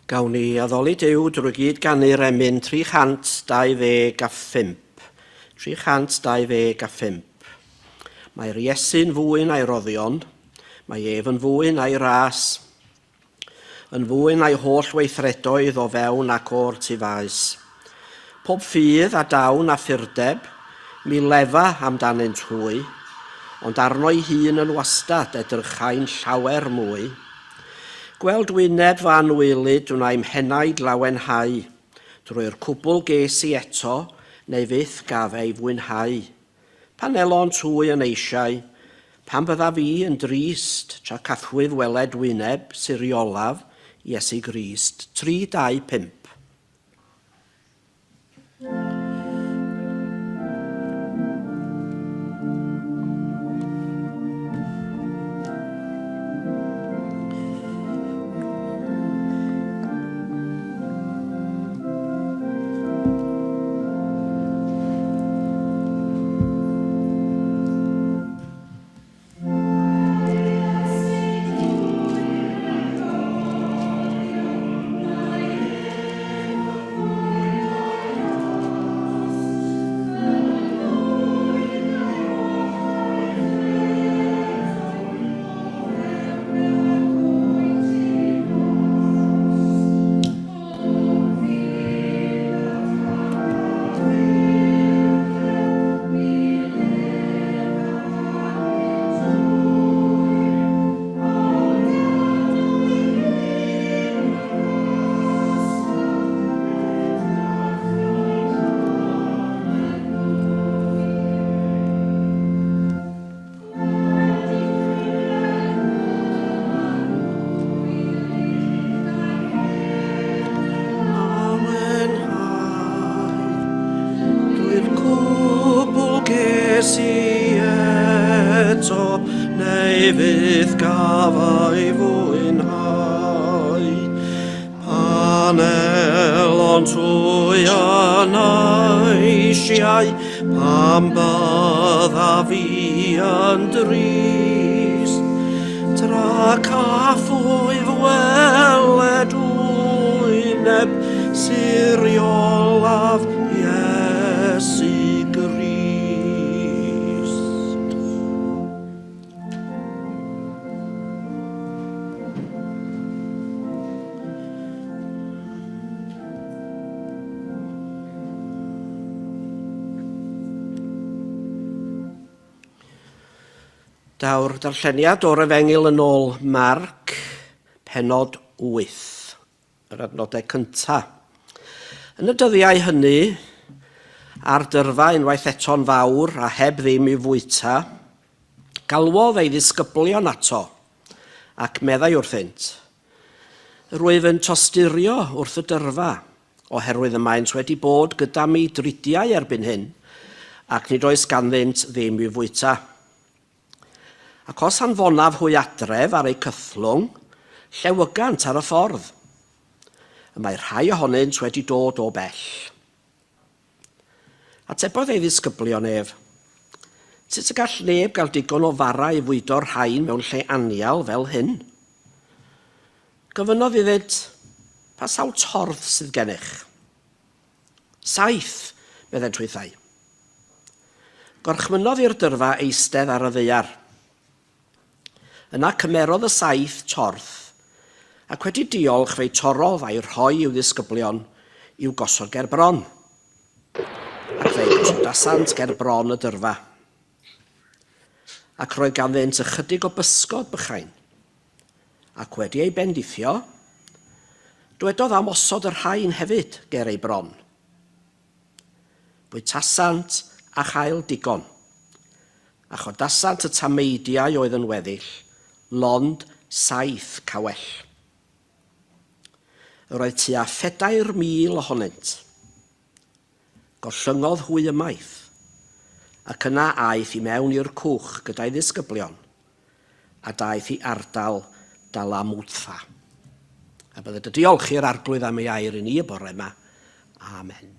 Gawn ni addoli Duw drwy gyd gannu'r emyn 325. 325. Mae'r Iesu'n fwyn a'i roddion, mae ef yn fwyn a'i ras, yn fwyn a'i holl weithredoedd o fewn ac o'r tu faes. Pob ffydd a dawn a ffurdeb, mi lefa amdanynt hwy, ond arno'i hun yn wastad edrychau'n llawer mwy. Gweld wyneb fan wylid wna'i mhenaid lawenhau, drwy'r cwbl ges i eto, neu fyth gaf ei fwynhau. Pan elon twy yn eisiau, pan bydda fi yn drist, tra cathwydd weled wyneb, siriolaf, Iesu Grist. 325. Pam bydda fi yn drist, tra cathwydd weled wyneb, siriolaf Iesu Grist. Daw'r darlleniad o'r Efengil yn ôl Marc, penod 8, yr adnodau cyntaf. Yn y dyddiau hynny, ar dyrfa unwaith eto'n fawr a heb ddim i'w fwyta, galwodd ei ddisgyblion ato ac meddai wrthynt. Rwyf yn tosturio wrth y dyrfa, oherwydd y maent wedi bod gyda mi dridiau erbyn hyn, ac nid oes ganddynt ddim i'w fwyta. Ac os anfonaf hwy adref ar ei cythlwng, llewygant ar y ffordd. Y mae rhai ohonynt wedi dod o bell. Atebodd ei ddisgyblion ef, sut y gall neb gael digon o fara i fwydo'r rhain mewn lle anial fel hyn? Gofynodd iddynt, pa sawl torf sydd gennych? 7, meddent wythau. Gorchmynodd i'r dyrfa eistedd ar y ddaear. Yna cymerodd y 7 torf, ac wedi diolch fe'i torodd a'i rhoi i'w ddisgyblion i'w gosod ger bron, ac fe'i gosodasant ger bron y dyrfa. Ac roedd ganddynt ychydig o bysgod bychain, ac wedi ei bendithio, dywedodd am osod yr rhain hefyd ger ei bron. Bwytasant a chael digon, a chodasant y tameidiau oedd yn weddill, lond 7 cawell. Roedd tua 4,000 ohonynt. Gollyngodd hwy ymaith, ac yna aeth i mewn i'r cwch gyda'i ddisgyblion, a daeth i ardal Dalamwtha. A byddai dy diolch i'r arglwydd am ei air i ni y bore yma. Amen.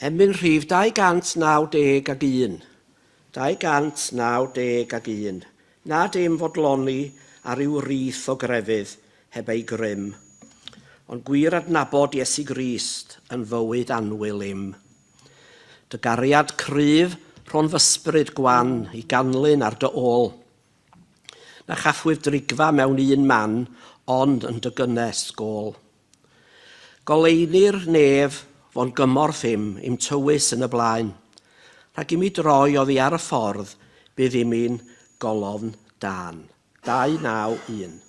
Emyn rhif 291. 291. Na dim fodloni ar ryw rith o grefydd heb ei grym, ond gwir adnabod Iesu Grist yn fywyd anwyl im. Dy gariad cryf rhwng fysbryd gwan i ganlyn ar dy ôl. Na chathwyr drigfa mewn un man, ond yn dy gynnes gôl. Goleinir nef fo'n gymorth im tywys yn y blaen, rhag i mi droi oddi ar y ffordd, bydd i mi'n golofn dan. 291.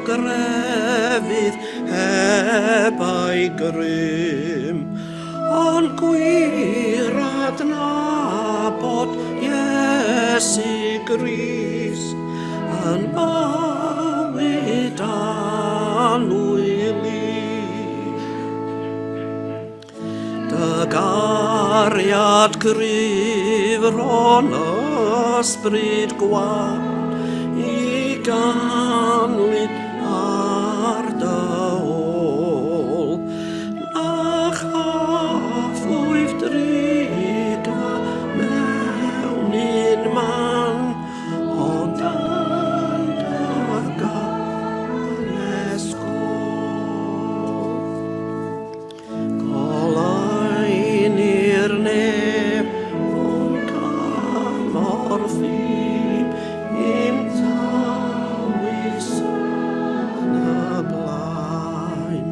Grefydd heb ei grym, ond gwir adnabod Iesu Grist yn bywyd anwyl i. Dy gariad gryf ron ysbryd gwan i ganlyn ar dy ôl. Na chathwyf drigfa mewn un man, ond yn dy gynnes gôl. Goleinir neb fo'n gymorth im tywys yn y blaen.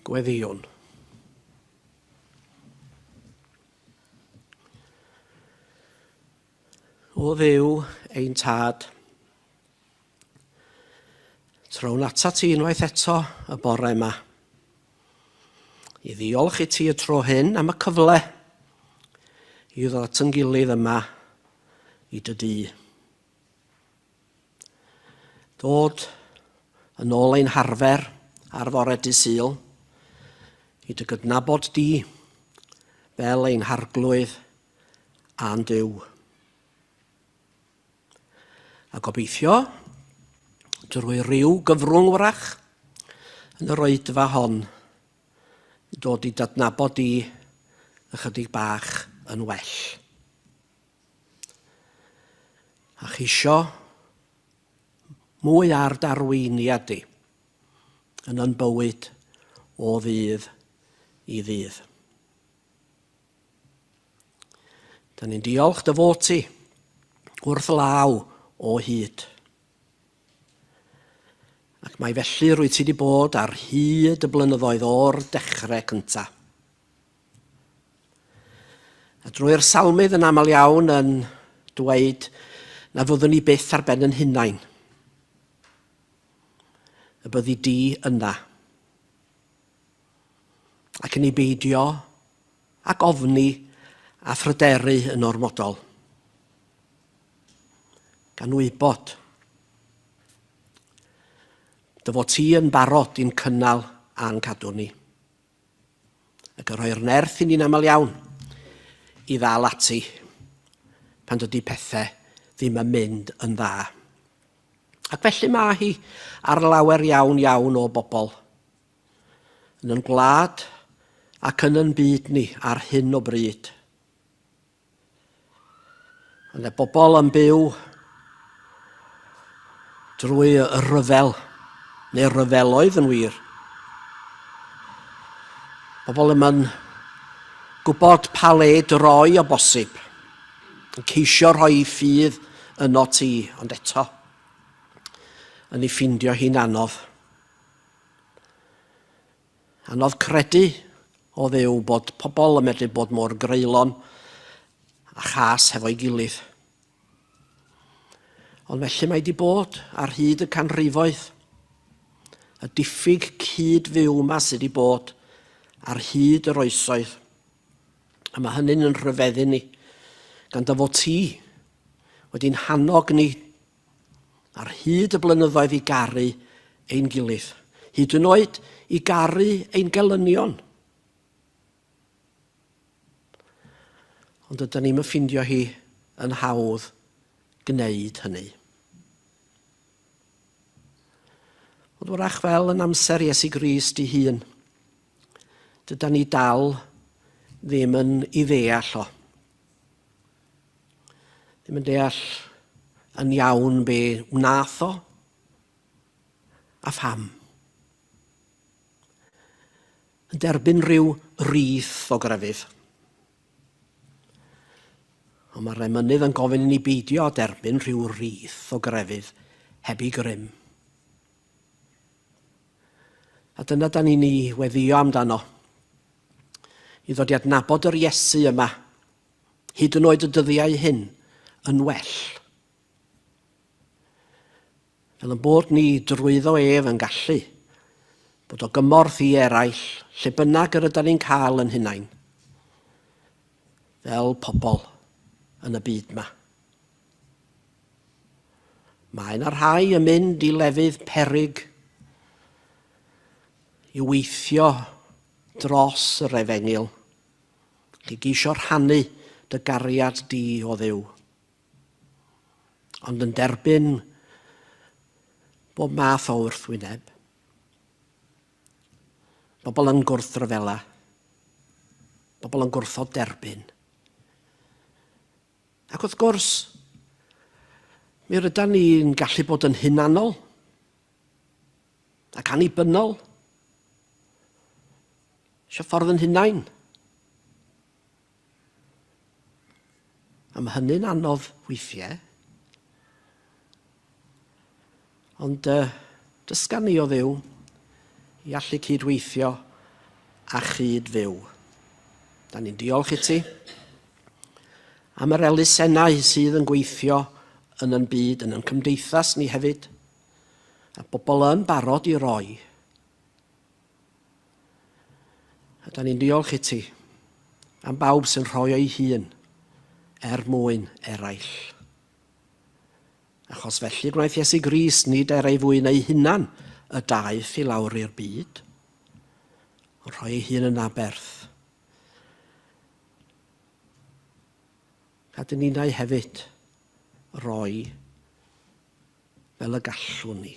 Gweddiwn. O Dduw ein tad, trown ata ti unwaith eto y bore yma, i ddiolch i ti y tro hyn am y cyfle i ddod at yn gilydd yma i dy dŷ. Dod yn ôl ein harfer ar fore dydd Sul, i dy gydnabod di fel ein harglwydd a'n Duw. A gobeithio, drwy ryw gyfrwng wrach yn yr oedfa hon, dod i dadnabod di ychydig bach yn well. A cheisio mwy ar darweiniad di yn yn bywyd o ddydd i ddydd. Da ni'n diolch dy fod ti wrth law o hyd. Ac mae felly rwy ti wedi bod ar hyd y blynyddoedd o'r dechrau cyntaf. A drwy'r salmydd yn aml iawn yn dweud na fyddwn ni byth ar ben yn hunain. Y byddi di yna. Ac yn ei beidio ac ofni a phryderu yn ormodol. Gan wybod dy fod ti yn barod i'n cynnal a'n cadw ni. Ac yn rhoi'r nerth i ni'n aml iawn i ddal ati pan dydy pethau ddim yn mynd yn dda. Ac felly mae hi ar lawer iawn o bobl yn yn gwlad ac yn yn byd ni ar hyn o bryd. Ond y bobl yn byw drwy y ryfel, neu ryfeloedd yn wir. Bobl yn gwybod pa le droi o bosib, yn ceisio rhoi ffydd yno ti, ond eto, yn ei ffindio hi'n anodd. Anodd credu o ddew bod pobl yn medru bod mor greulon a chas hefo'i gilydd. Ond felly mae wedi bod ar hyd y canrifoedd, y diffyg cyd fyw yma sydd wedi bod ar hyd yr oesoedd. A mae hynny'n yn rhyfeddu ni, gan dy fod ti wedi'n hannog ni ar hyd y blynyddoedd i garu ein gilydd. Hyd yn oed i garu ein gelynion. Ond ydym ni'n ffindio hi yn hawdd gwneud hynny. Ond wrach fel yn amser Iesu Grist ei hun, dydym ni dal ddim yn ei ddeall o. Ddim yn deall yn iawn be wnaeth o a pham. Yn derbyn rhyw rith o grefydd. Ond mae'r emynydd yn gofyn i ni beidio a derbyn rhyw rith o grefydd heb ei grym. A dyna da ni'n ei weddio amdano. I ddod i adnabod yr Iesu yma, hyd yn oed y dyddiau hyn, yn well. Fel yn bod ni drwyddo ef yn gallu, bod o gymorth i eraill, lle bynnag yr ydym ni'n cael yn hunain, fel pobl yn y byd yma. Mae yna rhai yn mynd i lefydd peryg, i weithio dros yr Efengil, i geisio rhannu dy gariad di o Dduw. Ond yn derbyn bob math o wrthwyneb. Bobl yn gwrthryfela. Bobl yn gwrth o derbyn. Ac wrth gwrs, mi rydym ni'n gallu bod yn hunanol ac annibynnol. Isio ffordd yn hunain. A mae hynny'n anodd weithiau. Ond dysgan ni o Dduw i allu cydweithio a chyd fyw. Da ni'n diolch i ti am yr elusennau sydd yn gweithio yn yn byd, yn yn cymdeithas ni hefyd, a bobl yn barod i roi. A da ni'n diolch i ti am bawb sy'n rhoi o'i hun mwyn eraill. Achos felly gwnaeth Iesu Grist nid ei fwyn ei hunan y daeth i lawr i'r byd, ond rhoi ei hun yn aberth. A dyn ni'n ei hefyd roi fel y gallwn ni.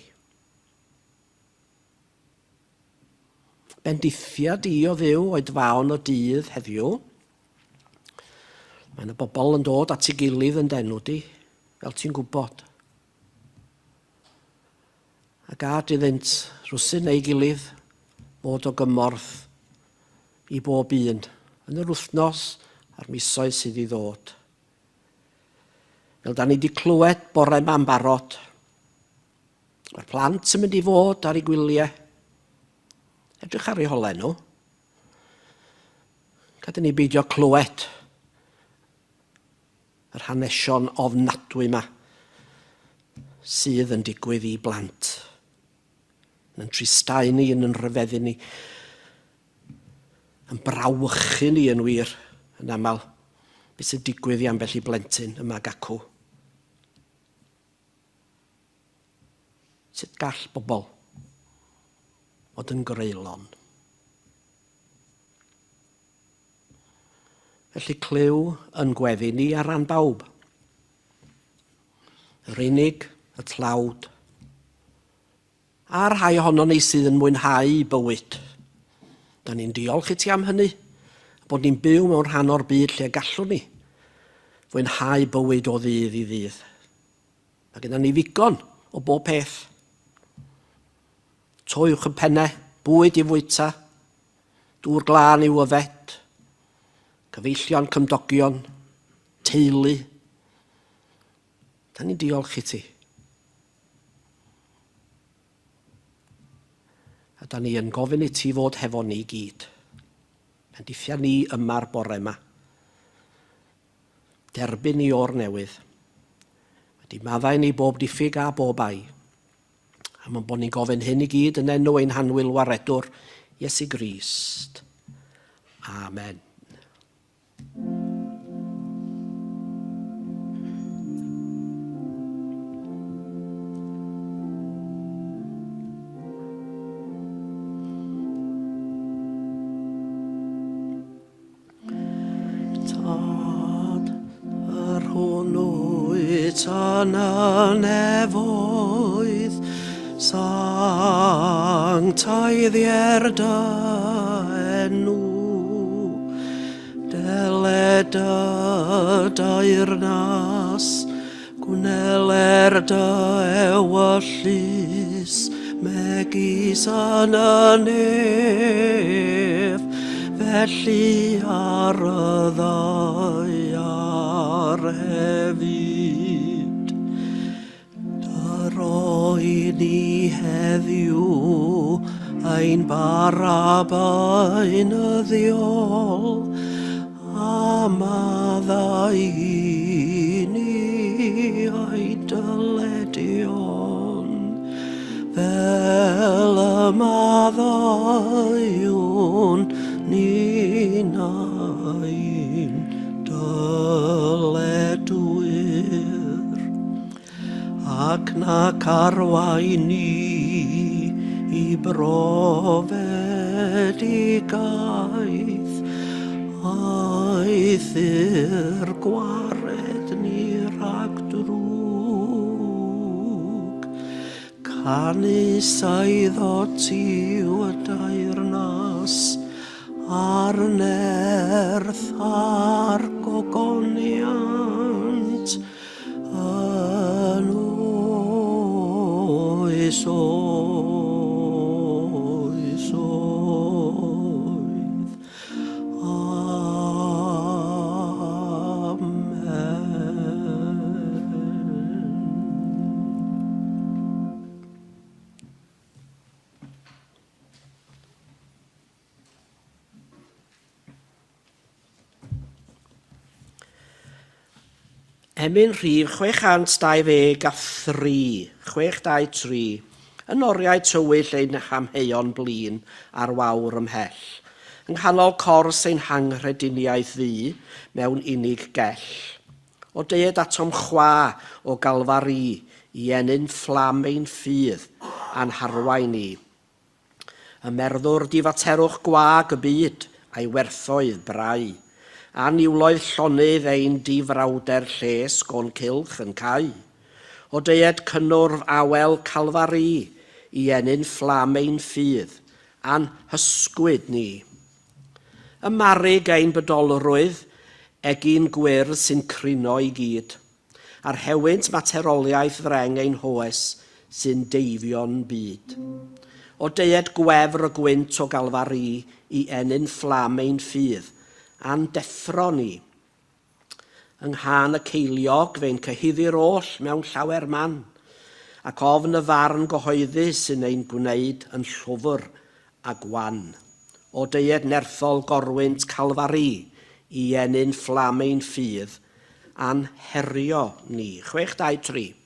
Bendithiad i o Dduw o'i dfawn o dydd heddiw. Mae yna bobl yn dod at ei gilydd yn denw di, fel ti'n gwybod. A gad iddynt rwsyn ei gilydd fod o gymorth i bob un yn yr wythnos a'r misoedd sydd i ddod. Fel da ni wedi clywed bore ma'n barod. Mae'r plant yn mynd i fod ar ei gwyliau. Edrych ar ei holen nhw. Gad ni beidio clywed yr hanesion ofnadwy yma sydd yn digwydd i blant. Yn tristau ni, yn rhyfeddu ni, yn brawchu ni yn wir, yn aml, beth sy'n digwydd i ambell i blentyn yma gacw. Sut gall bobl fod yn greulon? Felly clyw yn gweddi ni ar ran bawb. Yr unig, y tlawd. A'r rhai ohono ni sydd yn mwynhau bywyd. Da ni'n diolch i ti am hynny, bod ni'n byw mewn rhan o'r byd lle gallwn ni fwynhau bywyd o ddydd i ddydd. Mae gennym ni ddigon o bob peth. Twy'ch yn pennau, bwyd i fwyta, dŵr glân i'w yfed, cyfeillion cymdogion, teulu. Da ni'n diolch i ti. A da ni yn gofyn I ti fod hefo ni gyd. Bendithia ni yma'r bore yma. Derbyn ni o'r newydd. Wedi maddau ni bob diffyg a bob ai. A mae'n bod ni'n gofyn hyn I gyd yn enw ein hanwyl waredwr, Iesu Grist. Amen. Tad yr hwnnwyd yn nefoedd, sanctaidd i'r dy enw, deled y dairnas, gwneler dy ewyllus, megis yn y nef, felly ar y ddau hefyd. Roi ni heddiw ein barabeinyddiol a maddau ni a'i dyledion fel y maddauwn ni'n ein dyledwyr. Ac na carwaini I brofedigaeth, aeth i'r gwared ni rhag drwg. Canus aiddo tiw y dairnas, ar nerth a'r gogoniant, yn oes oedd. Emyn rhif 623, yn oriau tywyll ein hamheuon blin ar wawr ymhell, yng nghanol cors ein hangrediniaeth ddu mewn unig gell. O deied atom chwa o galfari I enyn fflam ein ffydd a'n harwain ni. Y merddwr difaterwch gwag y byd a'i werthoedd brau. A niwloedd llonydd ein difrawder lles gon cilch yn cau. O deied cynnwrf awel calfari I enyn fflam ein ffydd a'n hysgwyd ni. Y marig ein bydolrwydd egin gwyrdd sy'n crino I gyd, a'r hewynt materoliaeth ddreng ein hoes sy'n deifio'n byd. O deied gwefr y gwynt o galfari I enyn fflam ein ffydd, a'n deffro ni. Yng nghan y ceiliog fe'n cyhyddu'r oll mewn llawer man, ac ofn y farn gyhoeddus sy'n ein gwneud yn llwfr a gwan. O deied nerthol gorwynt calfari I enyn fflam ein ffydd, a'n herio ni. 623.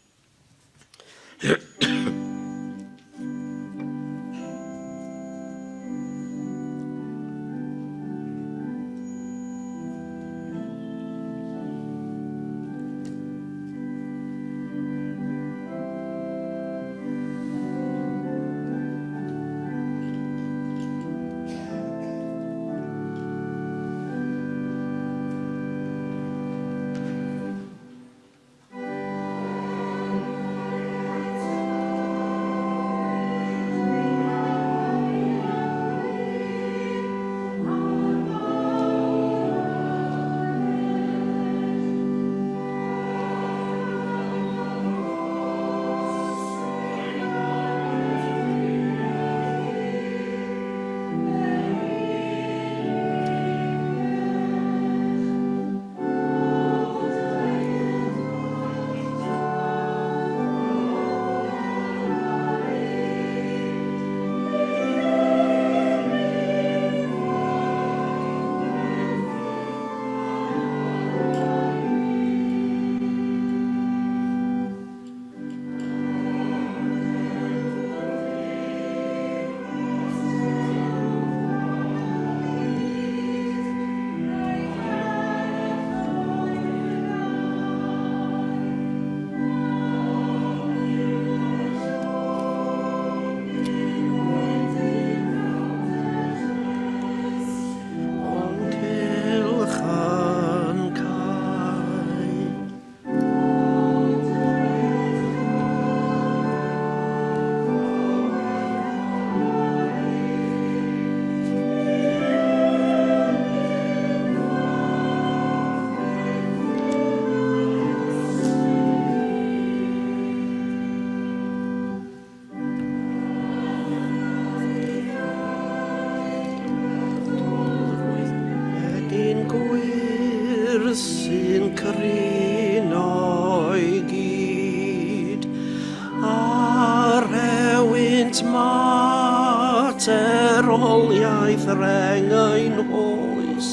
teroliaeth reng ein oes,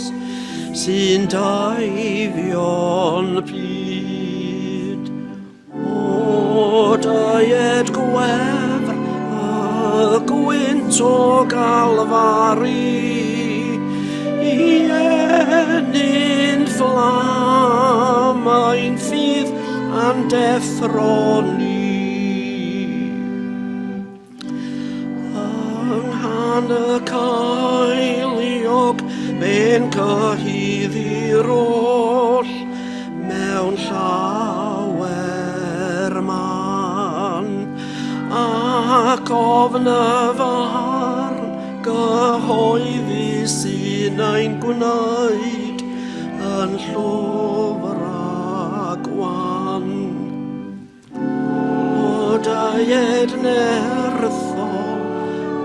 sy'n daifio'n byd. O daied gwefr y gwynt o galfari, i enyn fflam ein ffydd a'n deffro ni. Ynghan y caeliog fe'n cyhyddi'r oll mewn llawer man, ac ofn y farn gyhoeddi sy'n ein gwneud yn llwfr a gwan. O daied nerthol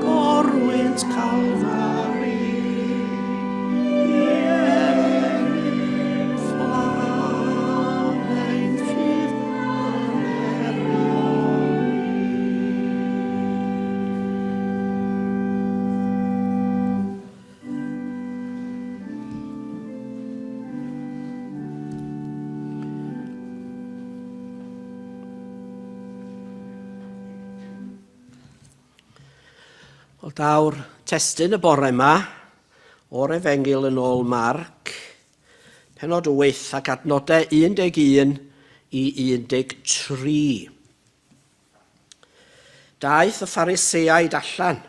gorwynt calfari, i fflam ein ffydd O dawr testyn y bore yma o'r Efengil yn ôl Marc, penod 8 ac adnodau 11 i 13. Daeth y Phariseaid allan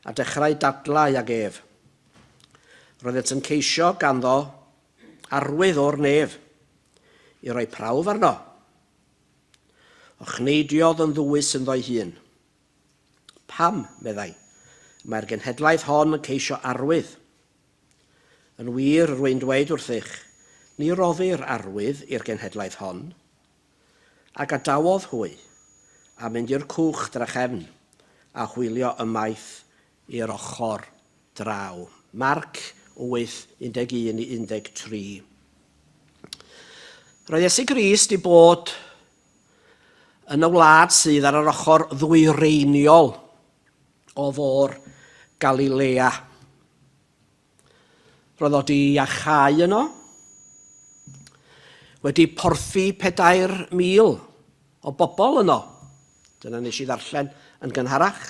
a dechrau dadlau ag ef. Roeddet yn ceisio ganddo arwydd o'r nef i roi prawf arno. O chneidiodd yn ddwys ynddo'i hun. Pam, meddai, mae'r genhedlaeth hon yn ceisio arwydd. Yn wir, rwy'n dweud wrthych, ni roddir arwydd i'r genhedlaeth hon, a gadawodd hwy a mynd i'r cwch drachefn a hwylio ymaith i'r ochr draw. Marc 8, 11 i 13. Roedd Iesu Grist i bod yn y wlad sydd ar yr ochr ddwyreiniol o fôr Galilea. Roedd o di iachau yno, wedi porthi 4,000 o bobl yno. Dyna nes i ddarllen yn gynharach.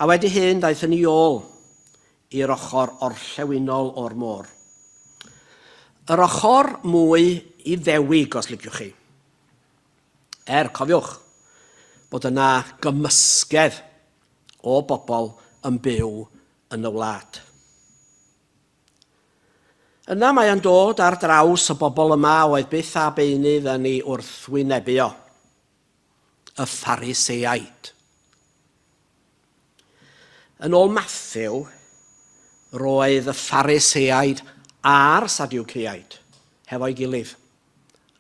A wedi hyn daeth yn ei ôl i'r ochr orllewinol o'r môr. Yr ochr mwy i ddewig, os liciwch chi. Cofiwch, bod yna gymysgedd o bobl yn byw yn y wlad. Yna mae e'n dod ar draws y bobl yma oedd byth a beunydd yn ei wrthwynebu o, y Phariseaid. Yn ôl Mathew, roedd y Phariseaid a'r Sadwceaid hefo'i gilydd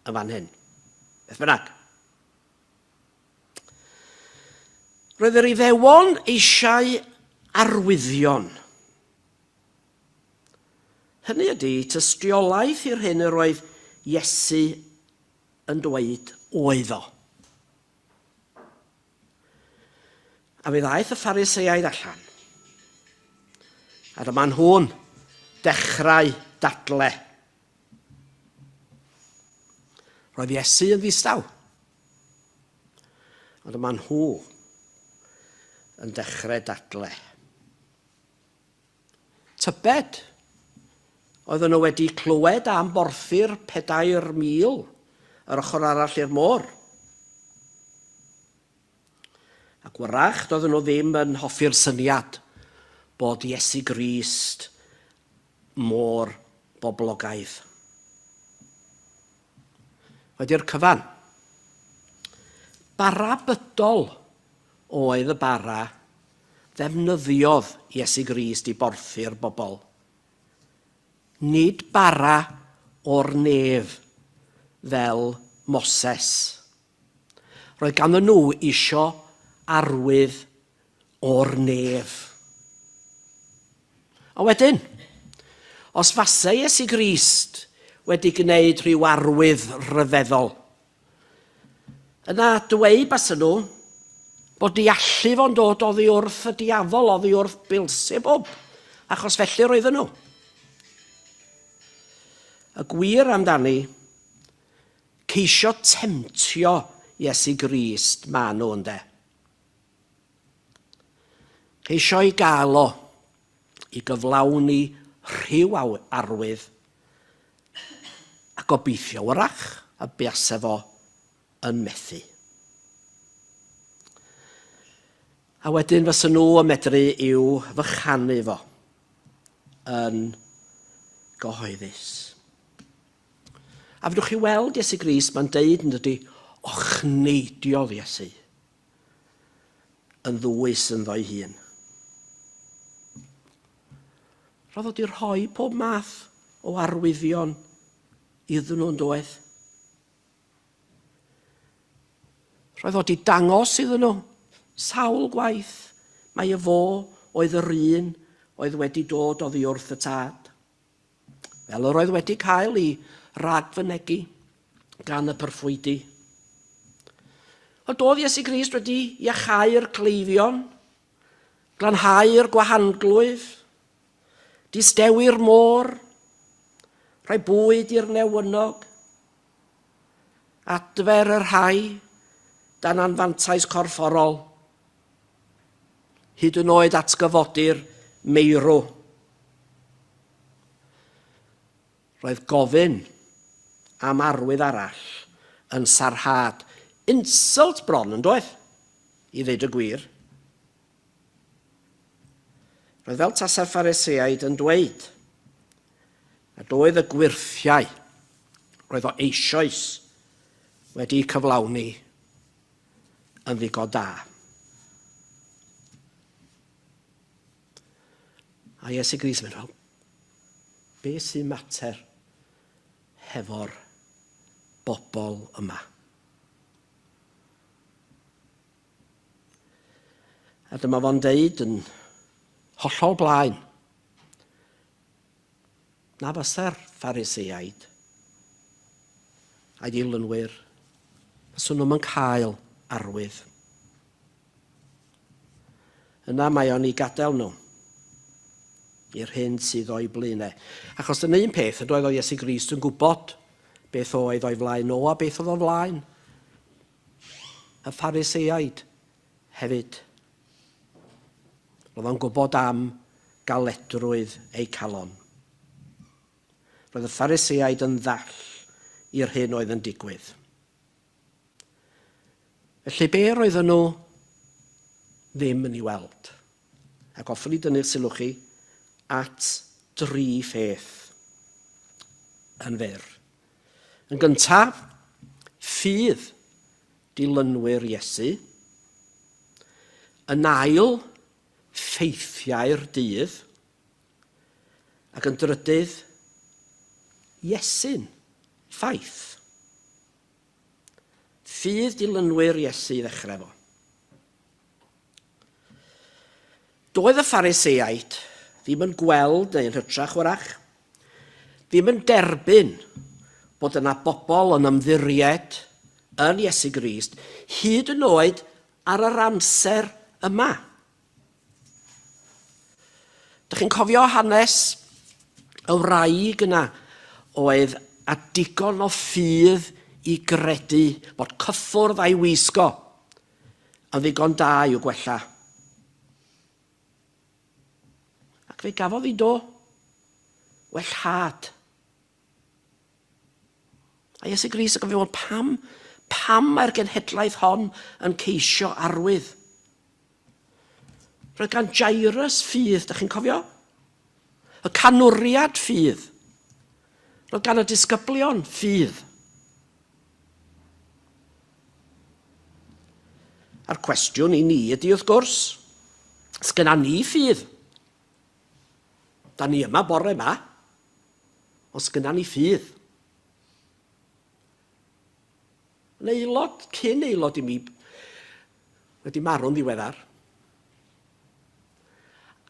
yn fan hyn. Beth bynnag. Roedd yr Iddewon eisiau arwyddion. Hynny ydy, tystiolaeth i'r hyn yr oedd Iesu yn dweud oedd o. A fe ddaeth y Phariseaid allan. A dyma nhw'n dechrau dadle. Roedd Iesu yn ddistaw. A dyma nhw yn dechrau dadle. Tybed oedden nhw wedi clywed am borthu'r 4,000 yr ochr arall i'r môr. Ac wrach doedden nhw ddim yn hoffi'r syniad bod Iesu Grist mor boblogaidd. Wedi'r cyfan, bara bydol oedd y bara ddefnyddiodd Iesu Grist i borthu'r bobl. Nid bara o'r nef fel Moses. Roedd ganddo nhw isio arwydd o'r nef. A wedyn, os fasai Iesu Grist wedi gwneud rhyw arwydd rhyfeddol, yna dweud basyn nhw bod deallu fo'n dod oddi wrth y diafol, oddi wrth Beelzebub, achos felly roedden nhw. Y gwir amdani, ceisio temtio Iesu Grist ma nhw ynde. Ceisio i gael o i gyflawni rhyw arwydd a gobeithio wrach a buase fo yn methu. A wedyn fysa nhw yn medru i'w fychanu fo yn gyhoeddus. A fydwch chi weld Iesu Grist mae'n deud yn dydy, o chneidiodd Iesu yn ddwys yn ddo'i hun. Roedd o wedi rhoi pob math o arwyddion iddyn nhw'n doedd. Roedd o wedi dangos iddyn nhw sawl gwaith mae fo oedd yr un oedd wedi dod oddi wrth y tad. Fel yr oedd wedi cael ei ragfynegu gan y perfwydi. Ond doedd Iesu Grist wedi iachau'r cleifion, glanhau'r gwahanglwydd, distewi'r môr, rhoi bwyd i'r newynog, adfer yr rhai dan anfantais corfforol, hyd yn oed atgyfodi'r meirw. Roedd gofyn am arwydd arall yn sarhad, insult bron yn doedd, i ddeud y gwir. Roedd fel tasa'r Pharisëaid yn dweud, a doedd y gwirthiau, roedd o eisoes wedi cyflawni yn ddigon da. A Iesu Grist yn mynd, beth sy'n mater hefo'r bobl yma? A dyma fo'n deud yn hollol blaen, na fysa'r Pharisëaid a'i dilynwyr, fyswn nhw'n cael arwydd. Yna mae o'n i gadael nhw i'r hyn sydd o'i blaenau. Achos yn un peth, ydoedd o Iesu Grist yn gwybod beth oedd o'i flaen o a beth oedd o'i flaen y Pharisëaid hefyd. Roedd o'n gwybod am galedrwydd eu calon. Roedd y Pharisëaid yn ddall i'r hyn oedd yn digwydd. Felly be roedden nhw ddim yn ei weld? Ac hoffwn i dynnu'r sylw chi at 3 pheth yn fyr. Yn gyntaf, ffydd dilynwyr Iesu. Yn ail, ffeithiau'r dydd. Ac yn drydydd, Iesu'n ffaith. Ffydd dilynwyr Iesu i ddechrau fo. Doedd y Pharisëaid ddim yn gweld neu'n hytrach wrach, ddim yn derbyn bod yna bobl yn ymddiried yn Iesu Grist, hyd yn oed ar yr amser yma. Dych chi'n cofio hanes y wraig yna oedd a digon o ffydd i gredu bod cyffwrdd a'i wisgo yn ddigon da i'w gwella. Ac fe gafodd i do wellhad. A Iesu Grist ac yn fywod, pam mae'r genhedlaeth hon yn ceisio arwydd? Roedd gan Jairus ffydd, dych chi'n cofio? Y canwriad ffydd. Roedd gan y disgyblion ffydd. A'r cwestiwn i ni ydy wrth gwrs, sgynna ni ffydd? Da ni yma bore yma, o sgynna ni ffydd? Yn aelod, cyn aelod i mi, wedi marw'n ddiweddar.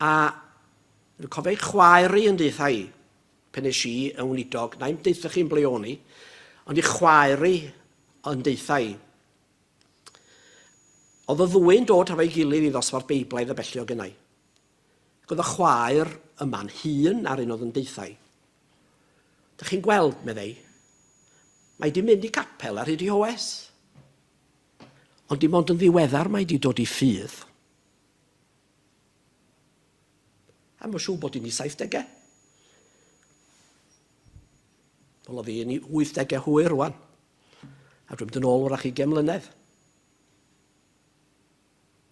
A dwi'n cofio ei chwaer i yn deitha i, pen es i yn weinidog, na'i'n deitha chi'n bleoni, ond ei chwaer i yn deitha i, Oedd y ddwy'n dod efo'i gilydd i ddosbarth Beiblaidd y bellio gynnau. Ac oedd y chwaer yma'n hun ar un oedd yn deithau. Dych chi'n gweld, meddai, mae di mynd i capel ar hyd i Oes. Ond dim ond yn ddiweddar mae di dod i ffydd. A mae'n siŵr bod i'n i 70au. Wel, oedd i'n i 80au hwyr rwan. A dwi'n mynd yn ôl wrach 20 mlynedd.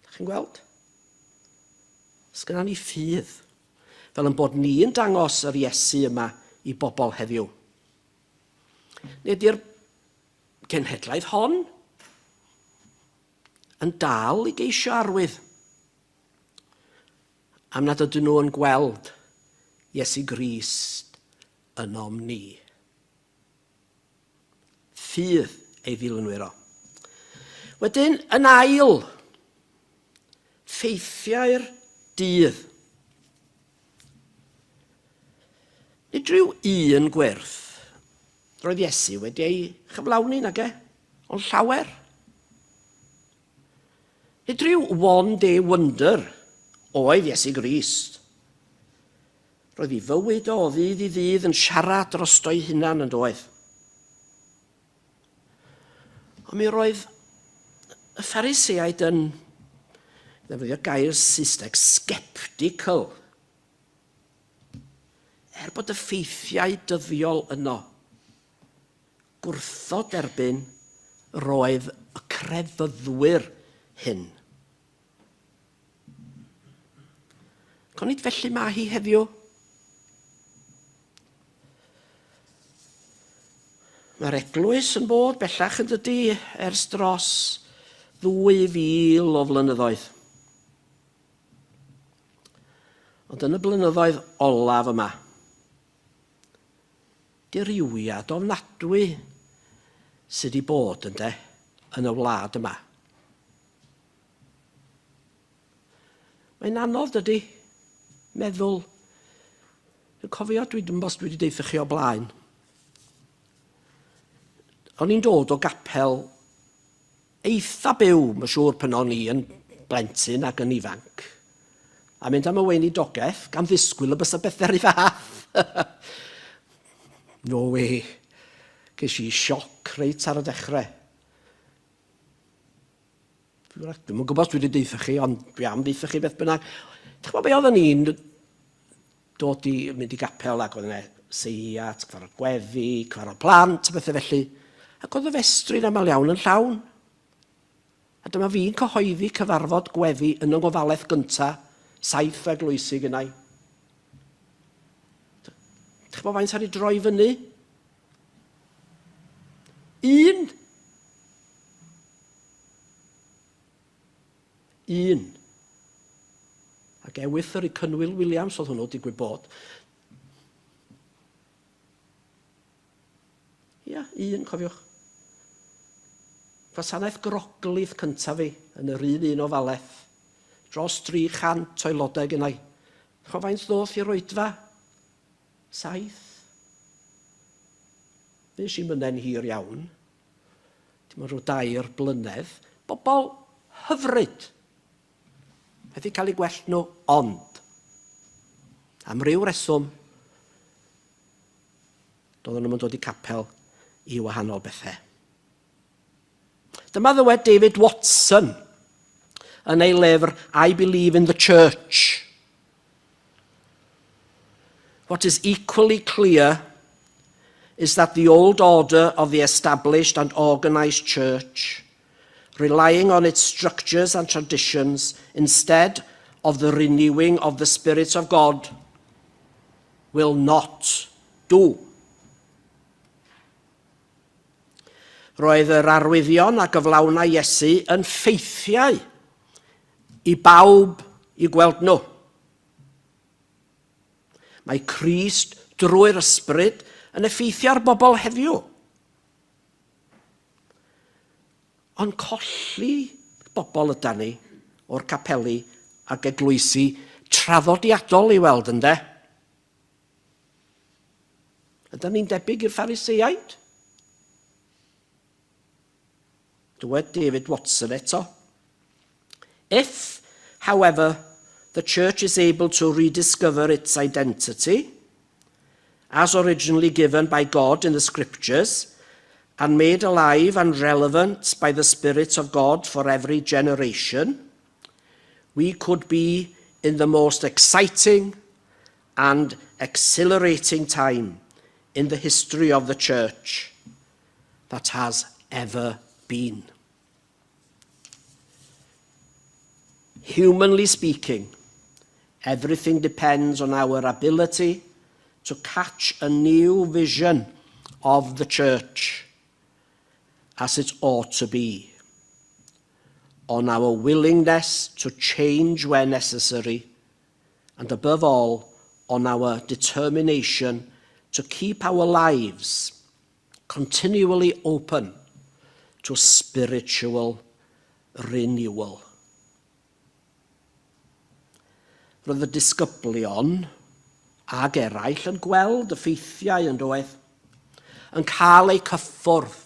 Dych chi'n gweld? Sgynna ni ffydd. Fel yn bod ni'n dangos yr Iesu yma i bobl heddiw. Neu di'r genhedlaeth hon yn dal i geisio arwydd am nad ydyn nhw yn gweld Iesu Grist yn om ni. Ffydd ei ddilynwyr o. Wedyn, yn ail, ffeithiau'r dydd. Nid rhyw un gwerth roedd Iesu wedi ei chyflawni nag ond llawer. Nid rhyw one day wonder oedd Iesu Grist. Roedd ei fywyd o ddydd i ddydd yn siarad drosto'i hunan yn doedd. Ond mi roedd y Phariseaid yn, ddefnyddio gair Saesneg, skeptical. Bod y ffeithiau dyddiol yno gwrthod erbyn roedd y crefyddwyr hyn. Conid felly mae hi heddiw? Mae'r eglwys yn bod bellach yn dydy ers dros 2000 o flynyddoedd. Ond yn y blynyddoedd olaf yma, diriwiad ofnadwy sydd wedi bod yn y wlad yma. Mae'n anodd dydy meddwl, dwi'n cofio dwi'n bos dwi wedi deitha chi o blaen. O'n i'n dod o gapel eitha byw, mae'n siŵr pan o'n i yn blentyn ac yn ifanc. A mynd am y weinidogaeth gan ddisgwyl y bys y bethau rhy fath. No way. Ges i sioc reit ar y dechrau. Dwi'n gwybod os dwi wedi deitha chi, ond dwi am deitha chi beth bynnag. Dych chi'n be oedden ni'n dod i mynd i gapel ac oedd yna seiat, cyfarfod gweddi, cyfarfod plant, bethau felly. Ac oedd y festrin aml iawn yn llawn. A dyma fi'n cyhoeddi cyfarfod gweddi yn y gofalaeth gyntaf, 7 eglwysi gynnau. Dych chi'n faint ar ei droi fyny? Un. Ac ewythr i Cynwyl Williams oedd hwnnw digwydd bod. Ia, un, cofiwch. Gwasanaeth Eglwys cyntaf fi yn yr un ofalaeth. Dros 300 aelodau gynnau. Dych chi'n faint ddoth i'r oedfa? 7. Fes i myne'n hir iawn. Dim ond rhyw 2 blynedd. Bobl hyfryd. Wedi cael ei gwell nhw, ond am ryw reswm doedden nhw'n dod i capel i wahanol bethau. Dyma ddywed David Watson yn ei lyfr I Believe in the Church. What is equally clear is that the old order of the established and organized church, relying on its structures and traditions instead of the renewing of the Spirit of God, will not do. Roedd yr arwyddion a gyflawnau Iesu yn ffeithiau i bawb i gweld nhw. Mae Crist drwy'r ysbryd yn effeithio ar bobl heddiw. Ond colli bobl yda ni o'r capeli ac eglwysi traddodiadol i weld ynde. Ydyn ni'n debyg i'r Phariseiaid? Dywed David Watson eto. If, however, the church is able to rediscover its identity, as originally given by God in the scriptures, and made alive and relevant by the Spirit of God for every generation, we could be in the most exciting and exhilarating time in the history of the church that has ever been. Humanly speaking, everything depends on our ability to catch a new vision of the church as it ought to be, on our willingness to change where necessary, and above all, on our determination to keep our lives continually open to spiritual renewal. Roedd y disgyblion ag eraill yn gweld y ffeithiau yn doedd, yn cael eu cyffwrdd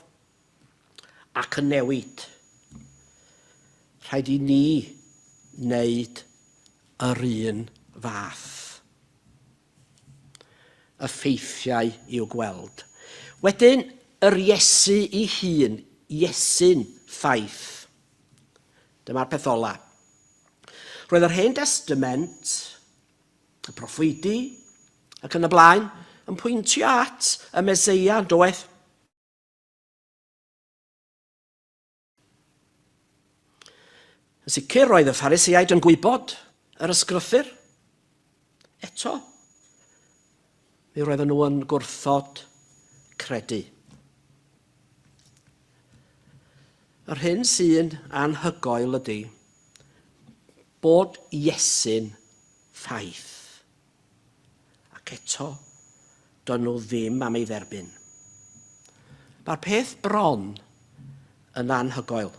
ac yn newid. Rhaid i ni wneud yr un fath. Y ffeithiau i'w gweld. Wedyn, yr Iesu ei hun, Iesu'n ffaith. Dyma'r peth ola. Roedd yr Hen Testament, y proffwydi, ac yn y blaen, yn pwyntio at y Meseia, doedd. Yn sicr roedd y Pharisiaid yn gwybod yr ysgrythur. Eto, mi roedden nhw yn gwrthod credu. Yr hyn sy'n anhygoel ydy bod Iesu'n ffaith. Ac eto, dyn nhw ddim am ei dderbyn. Mae'r peth bron yn anhygoel.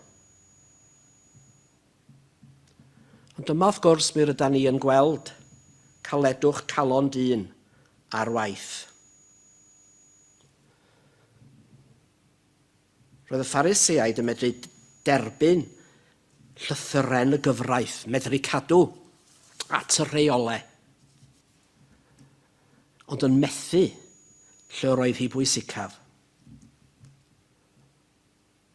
Ond dyma wrth gwrs mi rydyn ni yn gweld caledwch calon dyn ar waith. Roedd y Pharisiaid yn medru derbyn llythyren y gyfraith, medru cadw at y rheolau, ond yn methu lle roedd hi bwysicaf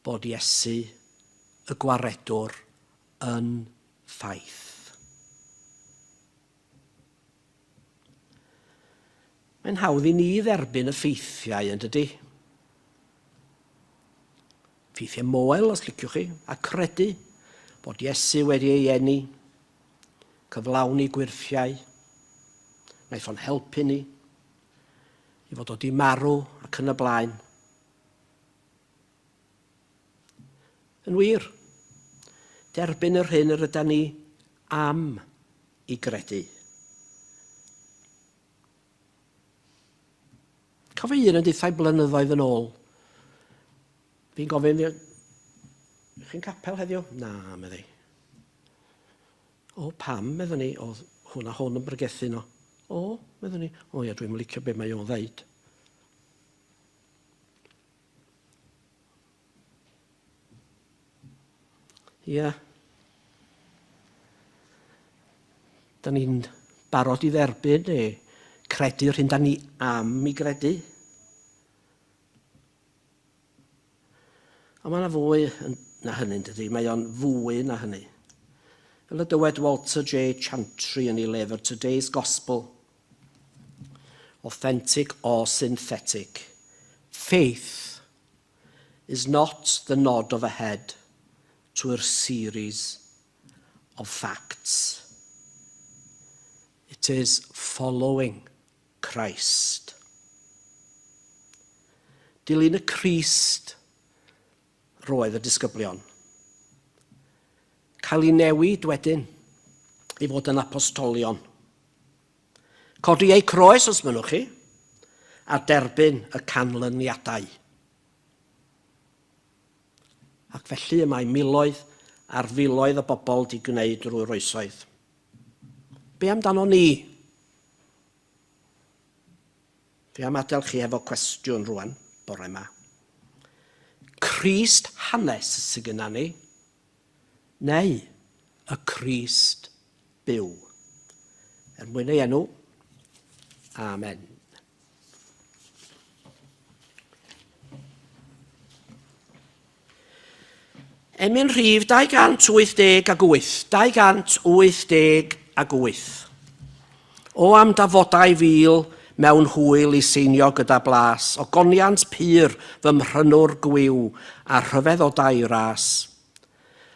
bod Iesu y gwaredwr yn ffaith. Mae'n hawdd i ni dderbyn y ffeithiau, yn dydy? Ffeithiau moel, os liciwch chi, a credu bod Iesu wedi ei eni, cyflawni gwirthiau, wnaeth o'n helpu ni, i fod wedi marw ac yn y blaen. Yn wir, derbyn yr hyn yr ydyn ni am i gredu. Cofio un yn dithau blynyddoedd yn ôl. Fi'n gofyn, chi'n capel heddiw? Na, meddi. O, pam, meddwn ni, o, hwn yn brygethu no. O, meddwn ni, o ia, dwi'n licio be mae o'n ddeud. Ia. Da ni'n barod i dderbyn neu credu'r hyn da ni am i gredu. Ond mae yna fwy na hynny'n dydy, mae o'n fwy na hynny. Fel y dywed Walter J. Chantry yn ei lyfr Today's Gospel, Authentic or Synthetic, faith is not the nod of a head to a series of facts. It is following Christ. Dilyn y Crist roedd y disgyblion. Cael ei newid wedyn i fod yn apostolion. Codi eu croes os mynwch chi, a derbyn y canlyniadau. Ac felly y mae miloedd ar filoedd o bobl di gwneud drwy'r oesoedd. Be amdano ni? Fi am adael chi efo cwestiwn rwan, bore yma. Crist hanes sydd gyda ni, neu y Crist byw. Mwyn ei enw. Amen. Emyn rhif 288. 288. O am dafodau fil mewn hwyl i seinio gyda blas, o goniant pyr fy mhrynwr gwyw a rhyfedd o dau ras.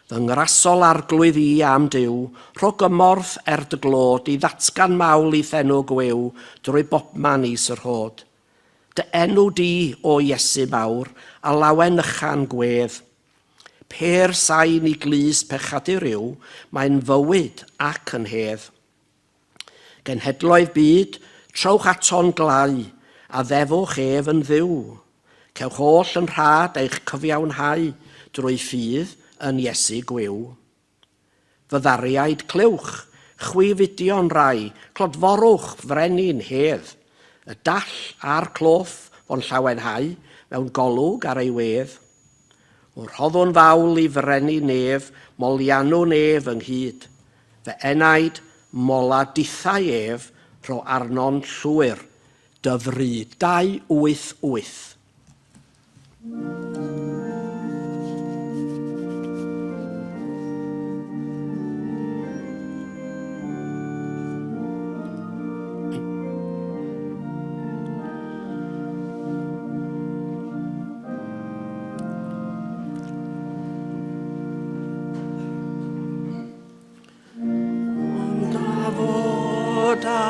Fy ngrasol arglwydd i am diw, rho gymorth dy glod i ddatgan mawl i thenw gwyw drwy bobman is yr hod. Dy enw di o Iesu mawr a lawen ychan gwedd. Per sain i glys pechadur yw, mae'n fywyd ac yn hedd. Genhedloedd byd, trowch ato'n glau, a ddefwch ef yn ddiw. Cewch oll yn rhad eich cyfiawnhau drwy ffydd yn Iesu gwyw. Fyddariaid clywch, chwifidio'n rai, clodforwch frenin hedd. Y dall a'r cloff o'n llawenhau mewn golwg ar ei wedd. O'r hoddwn fawl i frenu nef, molianw nef ynghyd. Fe enaid mola dithau ef, rho arnon llwyr, dyfru 288.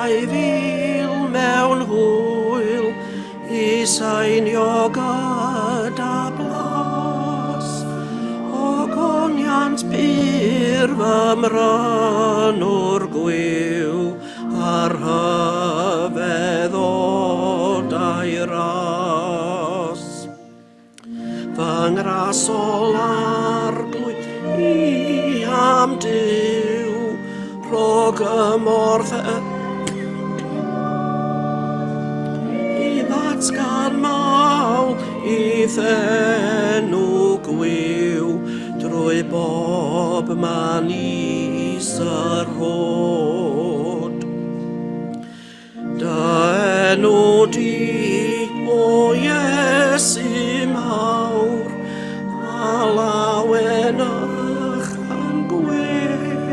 Fil mewn hwyl i seinio gyda blas, o goniant pyr fy mrynwr gwyw a'r hyfedd o dau ras. Fy ngrasol arglwydd i am diw, rho gymorth gan mawl i thenw gwyw drwy bob man is yr hod. Dy enw di o Iesu mawr a lawen ychan gwedd.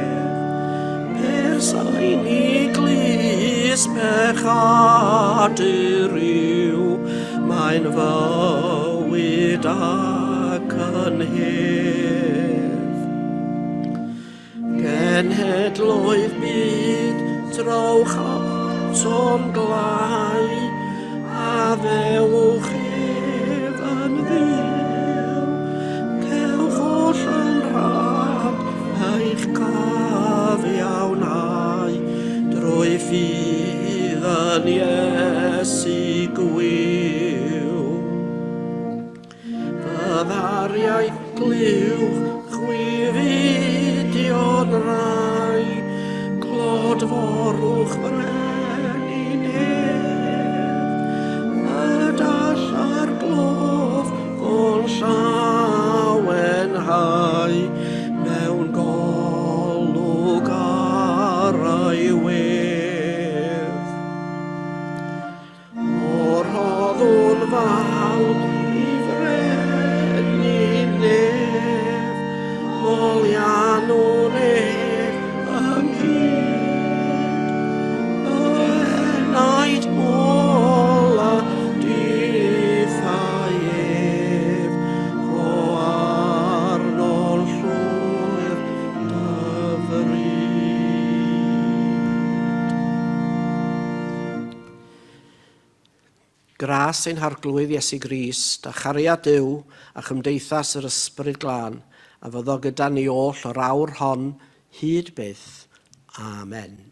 Per sain i glys pechadur yw, mae'n fywyd ac yn hedd. Genhedloedd byd trowch ato'n glau, a ddewch ef yn ddiw. Cewch oll yn rhad eich cafiawnhau drwy ffydd yn Iesu gwyw. Fyddariaid glywch, chwifidio'n rai, clodforwch frenin hedd. Y dall a'r gloff o'n llawenhau mewn golwg ar ei wedd. O'r hoddwn fawl i frenu nef, molianw nef ynghyd. Y enaid mola dithau ef, rho arnon llwyr dyfryd. Gras ein harglwydd Iesu Grist, a chariad Duw a chymdeithas yr ysbryd glân, a fyddo gyda ni oll o'r awr hon hyd byth. Amen.